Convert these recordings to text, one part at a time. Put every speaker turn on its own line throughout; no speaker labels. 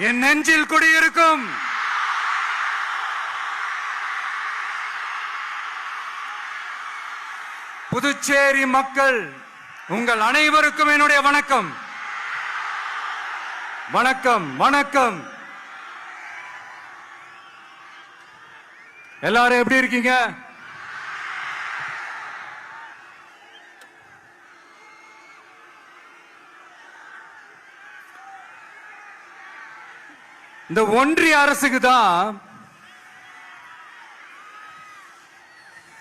என் நெஞ்சில் குடியிருக்கும் புதுச்சேரி மக்கள் உங்கள் அனைவருக்கும் என்னுடைய வணக்கம். வணக்கம் வணக்கம். எல்லாரும் எப்படி இருக்கீங்க? இந்த ஒன்றிய அரசுக்கு தான்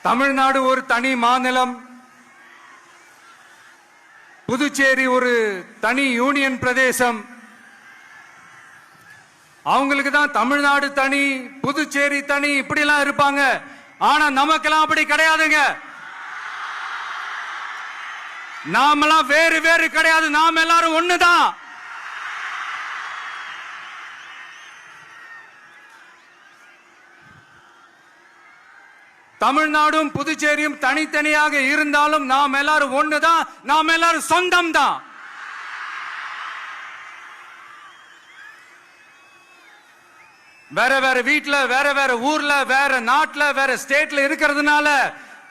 தமிழ்நாடு ஒரு தனி மாநிலம், புதுச்சேரி ஒரு தனி யூனியன் பிரதேசம். அவங்களுக்கு தான் தமிழ்நாடு தனி, புதுச்சேரி தனி, இப்படி எல்லாம் இருப்பாங்க. ஆனா நமக்கெல்லாம் அப்படி கிடையாதுங்க. நாமெல்லாம் வேறு வேறு கிடையாது. நாம எல்லாரும் ஒண்ணுதான். தமிழ்நாடும் புதுச்சேரியும் தனித்தனியாக இருந்தாலும் நாம் எல்லாரும் ஒண்ணுதான். நாம் எல்லாரும் சொந்தம் தான். வேற வேற வீட்டுல, வேற வேற ஊர்ல, வேற நாட்டுல, வேற ஸ்டேட்ல இருக்கிறதுனால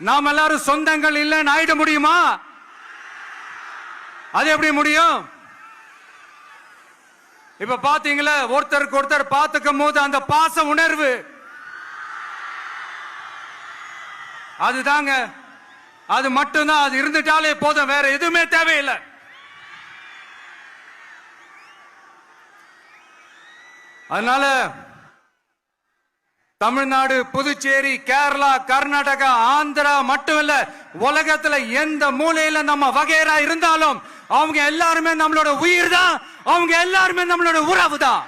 நாம் எல்லாரும் சொந்தங்கள் இல்லைன்னு ஆயிட முடியுமா? அது எப்படி முடியும்? இப்ப பாத்தீங்களா, ஒருத்தருக்கு ஒருத்தர் பார்த்துக்கும் போது அந்த பாச உணர்வு, அதுதாங்க. அது மட்டும்தான். அது இருந்துட்டாலே போதும், வேற எதுவுமே தேவையில்லை. அதனால தமிழ்நாடு, புதுச்சேரி, கேரளா, கர்நாடகா, ஆந்திரா மட்டும் இல்ல, உலகத்துல எந்த மூலையில நம்ம வகைரா இருந்தாலும் அவங்க எல்லாருமே நம்மளோட உயிர் தான். அவங்க எல்லாருமே நம்மளோட உறவு தான்.